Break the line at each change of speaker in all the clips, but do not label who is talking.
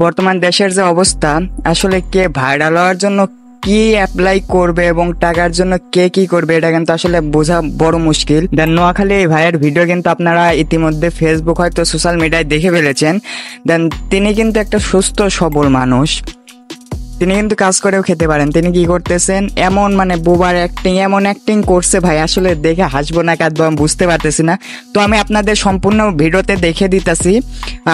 বর্তমান দেশের যে অবস্থা, আসলে কে ভাইরাল হওয়ার জন্য কি অ্যাপ্লাই করবে এবং টাকার জন্য কে কি করবে এটা কিন্তু আসলে বোঝা বড় মুশকিল। দেন নোয়াখালী এই ভাইয়ের ভিডিও কিন্তু আপনারা ইতিমধ্যে ফেসবুক হয়তো সোশ্যাল মিডিয়ায় দেখে ফেলেছেন। দেন তিনি কিন্তু একটা সুস্থ সবল মানুষ, তিনি কিন্তু কাজ করেও খেতে পারেন। তিনি কি করতেছেন, এমন মানে বোবার অ্যাক্টিং, এমন অ্যাক্টিং করছে ভাই, আসলে দেখে হাসবো না কাঁদবো আমি বুঝতে পারতেছি না। তো আমি আপনাদের সম্পূর্ণ ভিডিওতে দেখে দিতেছি,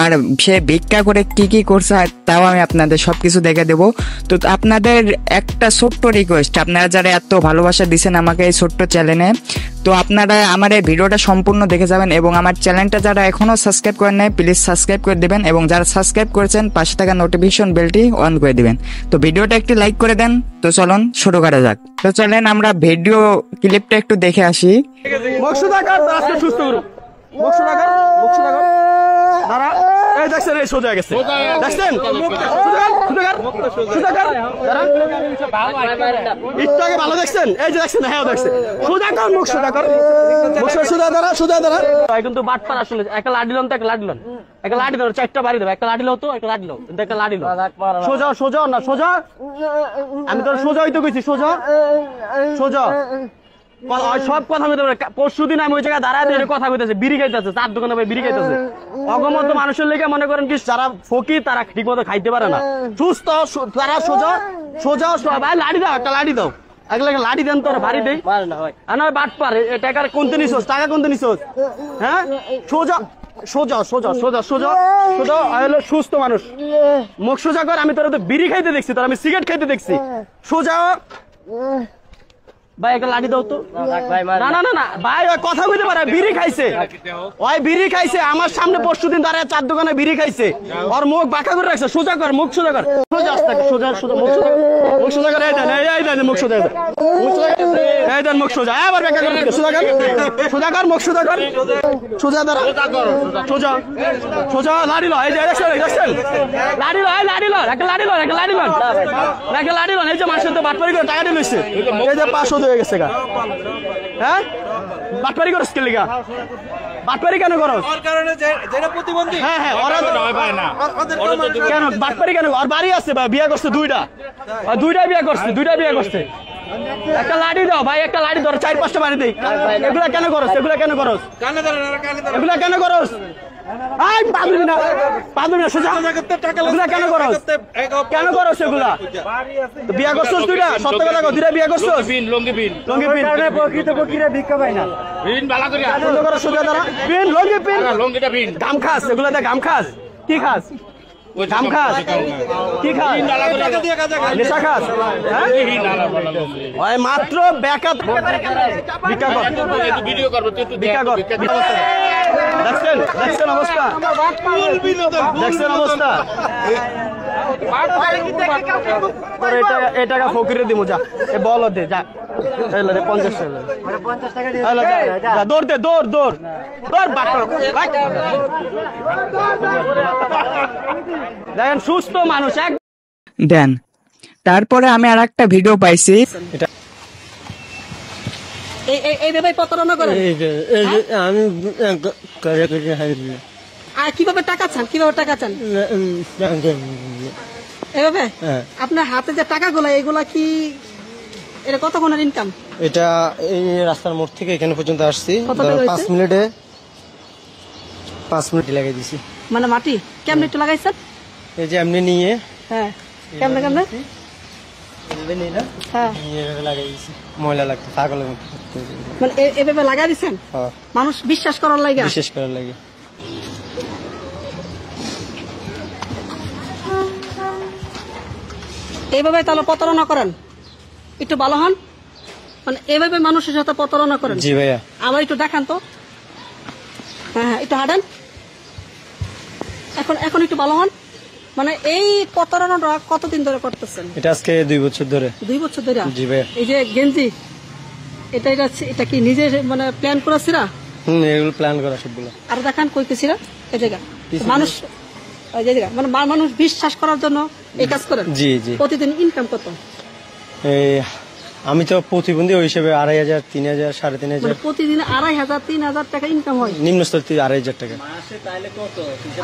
আর সে ভিক্ষা করে কি কি করছে তাও আমি আপনাদের সবকিছু দেখে দেবো। তো আপনাদের একটা ছোট্ট রিকোয়েস্ট, আপনারা যারা এত ভালোবাসা দিচ্ছেন আমাকে এই ছোট্ট চ্যানেলে, তো আপনারা আমার এই ভিডিওটা সম্পূর্ণ দেখে যাবেন এবং আমার চ্যানেলটা যারা এখনো সাবস্ক্রাইব করেন নাই প্লিজ সাবস্ক্রাইব করে দিবেন, এবং যারা সাবস্ক্রাইব করেছেন পাশে থাকা নোটিফিকেশন বেলটি অন করে দিবেন। তো ভিডিওটা একটু লাইক করে দেন। তো চলুন শুরু করা যাক। তো চলেন আমরা ভিডিও ক্লিপটা একটু দেখে আসি।
ভালো দেখছেন, এই যে দেখছেন, হ্যাঁ দেখছেন, কিন্তু বাটপার আসলে একটা লাডি লন তো একটা লাডি লন, একটা লাডি ধরো, চারটা বাড়ি দেবো, একটা লাডি লো তো একটা লাডি লো, একটা লাডি লো, সোজা সোজা না সোজা, আমি তোর সোজা হইতে গেছি, সোজা সোজা সব কথা বলতে পারে। পরশু দিন আমি ওই জায়গায় দাঁড়ায় কথা কইতেছে, বিড়ি খাইতেছে, চার দোকানে ভাই বিড়ি খাইতেছে। অগমত মানুষের লেগে মনে করেন কি যারা ফকির তারা ঠিক মতো খাইতে পারে না, সুস্থ তারা সোজা সোজা ভাই লাড়ি দাও, একটা লাড়ি দাও, একলাগে লাড়ি দেন তোর বাড়ি দেই না বাট পারে টাকার কোনতে নিছোস, টাকা কোনতে নিছোস, হ্যাঁ সোজা সোজা সোজা সোজা সোজা সোজা হলো সুস্থ মানুষ, মুখ সোজা কর। আমি তোর তো বিড়ি খাইতে দেখছি, তোর আমি সিগারেট খাইতে দেখছি, সোজা ভাই একটা লাঠি দাও তো। না না না না ভাই ওই কথা বলতে পারে, বিড়ি খাইছে, ওই বিড়ি খাইছে আমার সামনে পরশুদিন দাঁড়ায় চার দোকানে বিড়ি খাইছে, ওর মুখ বাঁকা করে রাখছে, সোজা কর, মুখ সোজা কর, সোজা সোজা সোজা মুখ সোজা, মুখ সোজা করে, এই দেন এই দেন মুখ সোজা, এই দেন মুখ সোজা, আবার বাঁকা করে সোজা কর, সোজা কর, মুখ সোজা কর, সোজা দাঁড়া, সোজা সোজা লাড়ি লো, এই যে দেখছেন দেখছেন লাড়ি লো, এই লাড়ি লো, একটা লাড়ি লো, একটা লাড়ি লো, একটা লাড়ি লো, এই যে মানুষের তো বাটপারি করে টাকা দিয়ে লইছে, এই যে 500 হয়ে গেছে গা, হ্যাঁ বাটপারি করছ কে লিগা, বাটপারি কেন করছ, ওর কারণে যেটা প্রতিবন্ধী, হ্যাঁ হ্যাঁ ওরা নয় ভাই না, কেন বাটপারি কেন, আর বাড়ি আছে ভাই, বিয়ে করছে দুইটা, আর দুইটা বিয়ে করছে, দুইটা বিয়ে করছে, একটা লাড়ি দাও ভাই, একটা লাড়ি ধর, 4-5টা বাড়ি দেই, এগুলা কেন করছ, এগুলা কেন করছ, কানে ধরে এগুলা কেন করছ, আই পাদুনি না পাদুনি না, সোজা এগুলা কেন করছ, কেন করছ এগুলা, তো বিয়ে করছস দুইটা, সত্য কথা কও, দুইটা বিয়ে করছস, লঙ্গি পিন কারণে প্রকৃত ফকিরে ভিক্ষা পায় না, পিন বালা করিয়া বন্ধ করো, সোজা দাঁড়া, পিন লঙ্গি পিন, লঙ্গিটা পিন, গাম খাস, এগুলা দে গাম খাস, কি খাস, গাম খাস, কি খাস, নেশা খাস, হ্যাঁ মাত্র ব্যাকআপ ভিক্ষা কর, ভিডিও করব, তুই ভিক্ষা কর, দেখছেন দেখছেন অবস্থা, দেখছেন অবস্থা, এই টাকা ফকিরে দিব, যা এ বল দে, যা 50 টাকা দৌড় দে, দৌড় দৌড় দৌড়, দেখেন সুস্থ মানুষ এক
দেন। তারপরে আমি আর একটা ভিডিও পাইছি,
এইভাবে প্রতারণা করেন,
আমি
আর কিভাবে টাকা চান, কিভাবে টাকা চান এভাবে, আপনার হাতে যে টাকাগুলো এগুলা কি, এটা কতক্ষণের ইনকাম,
এটা এই রাস্তার মোড় থেকে এখানে পর্যন্ত আসছি 5 মিনিটে, 5 মিনিট লাগাই দিছি,
মানে মাটি কেমনে একটু লাগাইছেন,
এই যে এমনি নিয়ে,
হ্যাঁ কেমনে কেমনে, হ্যাঁ
লাগাই দিছি, ময়লা লাগতো পাগলের মতো,
মানে এভাবে লাগাই দিচ্ছেন, মানুষ বিশ্বাস করার লাগে,
বিশেষ করার লাগে,
এইভাবে তাহলে প্রতারণা করেন, একটু ভালো হন, মানে এইভাবে মানুষের সাথে প্রতারণা করেন।
জি ভাইয়া,
আবার একটু দেখান তো, হ্যাঁ হ্যাঁ একটু হাঁটেন, এখন এখন একটু ভালো হন, মানে এই প্রতারণাটা কতদিন ধরে করতেছেন,
এটা আজকে 2 বছর ধরে,
2 বছর ধরে,
জি ভাইয়া,
এই যে গেঞ্জি এটা এটা কি নিজে মানে প্ল্যান করেছিরা,
এগুলো প্ল্যান করা সবগুলো,
আর দেখান কই কেছিরা, এই জায়গা মানুষ, এই জায়গা মানে মানুষ বিশ্বাস করার জন্য এই কাজ করেন,
জি জি,
প্রতিদিন ইনকাম কত,
এই আমি তো প্রতিবন্ধী ওই হিসেবে 2,500, 3,000, 3,500
মানে প্রতিদিন 2,500 3,000 টাকা ইনকাম হয়।
নিম্ন স্তর 2,500 টাকা।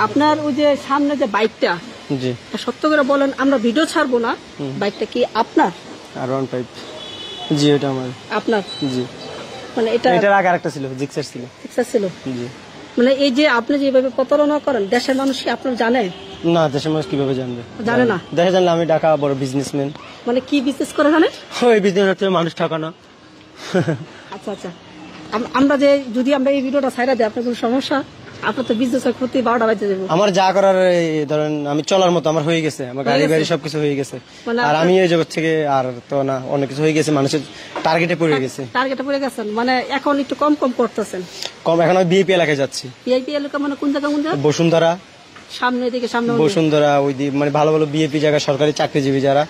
আপনার ওই যে সামনে যে বাইকটা,
জি
সত্য করে বলেন, আমরা ভিডিও ছাড়বো না, বাইকটা কি আপনার?
R15। জি এটা আমার।
আপনার?
জি।
মানে
এটার আগে আরেকটা ছিল, জিক্সার ছিল।
জিক্সার ছিল।
জি।
মানে এই যে আপনি যেভাবে প্রতারণা করেন, দেশের মানুষ কি আপনার জানে?
না, দেশের মানুষ কিভাবে জানবে?
জানে না।
দেখে জানলে আমি ঢাকা বড় বিজনেসম্যান।
মানে কি বিজনেস করে জানেন?
ওই বিজনেস হচ্ছে মানুষ ঠকানো।
আচ্ছা আচ্ছা, আমরা যে যদি আমরা এই ভিডিওটা ছাইড়া দিই, আপনার কোনো সমস্যা? আপনার তো বিজনেস ক্ষতি 12টা বাজে যাবে।
আমার যা করার এই ধরেন আমি চলার মতো আমার হয়ে গেছে, আমার গাড়ি বাড়ি সবকিছু হয়ে গেছে।
মানে
আর আমি এই জগৎ থেকে আর তো না, অনেক কিছু হয়ে গেছে, মানুষের টার্গেটে পড়ে গেছে।
টার্গেটে পড়ে গেছেন, মানে এখন একটু কম কম করতেছেন।
কম, এখন আমি বিএপি এলাকায় যাচ্ছি।
ভিআইপি এলাকা মানে কোন জায়গা? কোন জায়গা?
বসুন্ধরা।
সামনে দিকে, সামনে
বসুন্ধরা ওই মানে ভালো ভালো বিএপি জায়গা, সরকারি চাকরিজীবী যারা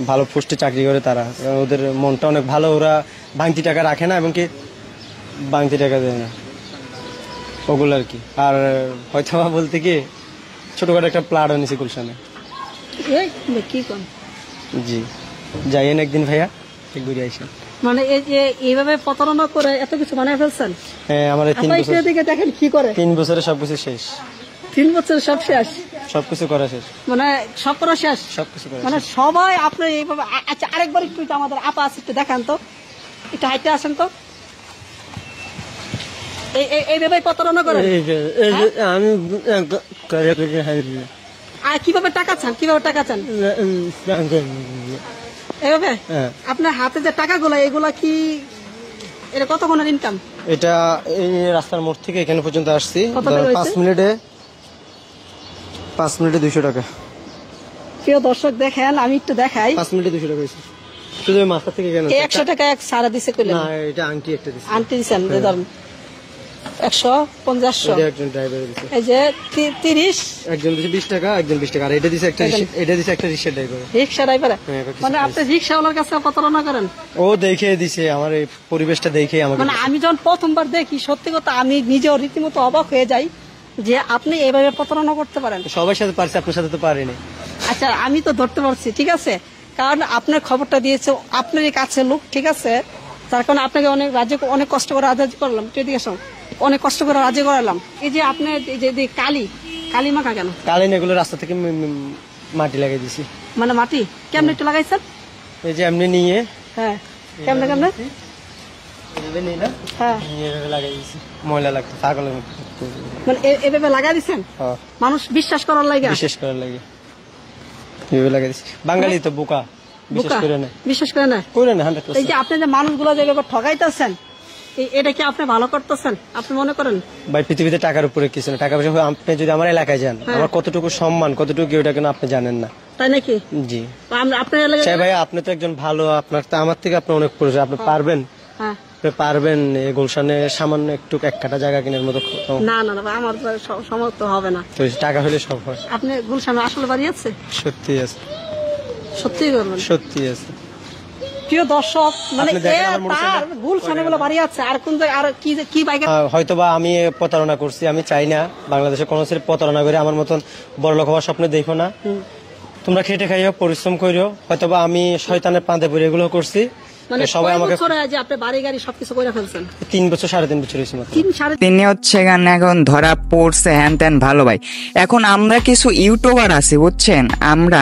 ভালো পোস্টে চাকরি করে তারা, ওদের মনটা অনেক ভালো, ওরা ভাঙতি টাকা রাখে না এবং কি ভাঙতি টাকা দেয় না, ওগুলো আর কি। আর হয়তো বলতে কি ছোটখাটো একটা প্লাট এনেছি গুলশানে।
এই কি কোন?
জি যাইয়েন একদিন ভাইয়া, ঘুরে আইসেন।
মানে এই যে এইভাবে প্রতারণা করে এত কিছু বানায় ফেলছেন?
হ্যাঁ, আমার 3 বছর।
দিকে দেখেন কি করে।
3 বছরে সবকিছু শেষ।
3 বছর সব শেষ?
সবকিছু করা শেষ,
মানে সব করা শেষ?
সবকিছু করা
মানে সবাই আপনার এইভাবে। আচ্ছা, আরেকবার একটু আমাদের আপা আছে, একটু দেখান তো, একটু হাইটে আসেন তো। এইভাবে প্রতারণা করেন?
আমি
আর কিভাবে টাকা চান? কিভাবে টাকা চান? এইভাবে আপনার হাতে যে টাকাগুলো, এগুলা কি এটা কতক্ষণের ইনকাম?
এটা এই রাস্তার মোড় থেকে এখানে পর্যন্ত আসছি,
কত টাকা হয়েছে?
5 মিনিটে 200 টাকা।
প্রিয় দর্শক দেখেন, আমি একটু দেখাই।
5 মিনিটে 200 টাকা হয়েছে শুধু ওই মাথা থেকে। কেন
100 টাকা এক সারা দিছে কইলেন?
না, এটা আংটি একটা দিছে।
আন্টি দিছেন, ধরুন 100 50
এটা একজন ড্রাইভার দিছে।
এই যে 30
একজন দিছে 20 টাকা, একজন 20 টাকা। আর এটা দিছে একটা এটা দিছে একটা রিকশা ড্রাইভার।
রিকশা ড্রাইভার? মানে আপনি রিকশাওয়ালার কাছে প্রতারণা করেন?
ও দেখে দিছে আমার এই পরিবেশটা দেখে আমাকে।
মানে আমি যখন প্রথমবার দেখি, সত্যি কথা আমি নিজেও রীতিমতো অবাক হয়ে যাই যে আপনি এভাবে প্রতারণা করতে পারেন।
সবার সাথে পারছি, আপনার সাথে তো পারিনি।
আচ্ছা, আমি তো ধরতে পারছি, ঠিক আছে, কারণ আপনার খবরটা দিয়েছে আপনারই কাছে লোক, ঠিক আছে, তার কারণে আপনাকে অনেক রাজি, অনেক কষ্ট করে রাজি করলাম, অনেক কষ্ট করে রাজি করালাম। এই যে আপনি যে কালি মাখা কেন?
কালি না, এগুলো রাস্তা থেকে মাটি লাগিয়ে দিছি।
মানে মাটি কেমনে একটু লাগাইছেন?
এই যে এমনি নিয়ে।
হ্যাঁ, কেমনে কেমনে? হ্যাঁ,
লাগাই দিছি, ময়লা লাগতো পাগলের মতো।
মানে এভাবে লাগাই দিচ্ছেন মানুষ বিশ্বাস করার লাগে?
বিশেষ করার লাগে এভাবে লাগাই দিছি। বাঙালি তো বোকা, বিশ্বাস করে না। 100%।
এই যে আপনি যে মানুষগুলো যে ব্যাপার ঠগাইতেছেন, এটা কি আপনি ভালো করতেছেন আপনি মনে করেন?
ভাই, পৃথিবীতে টাকার উপরে কিছু না। টাকা পয়সা আপনি যদি আমার এলাকায় যান, আমার কতটুকু সম্মান, কতটুকু ওটা কেন আপনি জানেন না।
তাই নাকি?
জি।
আপনার এলাকায়
ভাই, আপনি তো একজন ভালো, আপনার তো আমার থেকে আপনি অনেক পরিচয়, আপনি পারবেন?
হ্যাঁ
পারবেন এই গুলশানে সামান্য একটু 1 কাঠা জায়গা কেনার মতো?
না না না, আমার সমর্থ হবে না।
তো টাকা হলে সব হয়।
আপনি গুলশানে আসলে বাড়ি আছে?
সত্যি আছে।
সত্যি করবেন?
সত্যি আছে।
প্রিয় দর্শক, মানে গুলশানে বলে বাড়ি আছে, আর কোন জায়গায়, আর কি বাইক?
হয়তোবা আমি প্রতারণা করছি, আমি চাই না বাংলাদেশে কোনো ছেলে প্রতারণা করে আমার মতন বড় লোক হওয়ার স্বপ্ন দেখো না। তোমরা খেটে খাইও, পরিশ্রম করিও। হয়তোবা আমি শয়তানের পাঁদে পড়ে এগুলো করছি।
মানে
সবাই আমাকে
যে আপনি বাড়ি গাড়ি সবকিছু করে ফেলছেন?
3 বছর 3.5 বছর হয়েছে মাত্র।
তিনি হচ্ছে গান এখন ধরা পড়ছে হ্যান ত্যান। ভালো ভাই, এখন আমরা কিছু ইউটিউবার আছি বুঝছেন,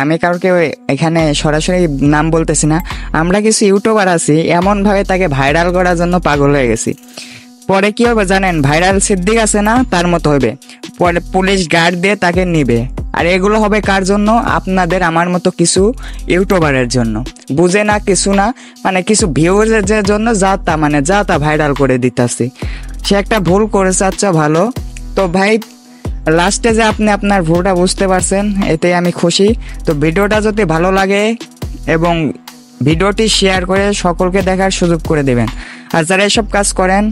আমি কাউকে এখানে সরাসরি নাম বলতেছি না, আমরা কিছু ইউটিউবার আছি এমন ভাবে তাকে ভাইরাল করার জন্য পাগল হয়ে গেছি। পরে কি হবে জানেন, ভাইরাল সিদ্দিক আছে না, তার মতো হবে। পরে পুলিশ গার্ড দিয়ে তাকে নিবে। আর এগুলো হবে কার জন্য? আপনাদের আমার মতো কিছু ইউটিউবারের জন্য। বুঝে না কিছু না, মানে কিছু ভিউজের জন্য যা তা ভাইরাল করে দিতেছি। সে একটা ভুল করেছে, আচ্ছা ভালো তো ভাই, লাস্টে যে আপনি আপনার ভুলটা বুঝতে পারছেন, এতে আমি খুশি। তো ভিডিওটা যদি ভালো লাগে এবং ভিডিওটি শেয়ার করে সকলকে দেখার সুযোগ করে দেবেন। আর যারা এসব কাজ করেন,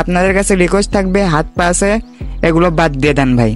আপনাদের কাছে রিকোয়েস্ট থাকবে, হাত পা আছে এগুলো বাদ দিয়ে দেন ভাই।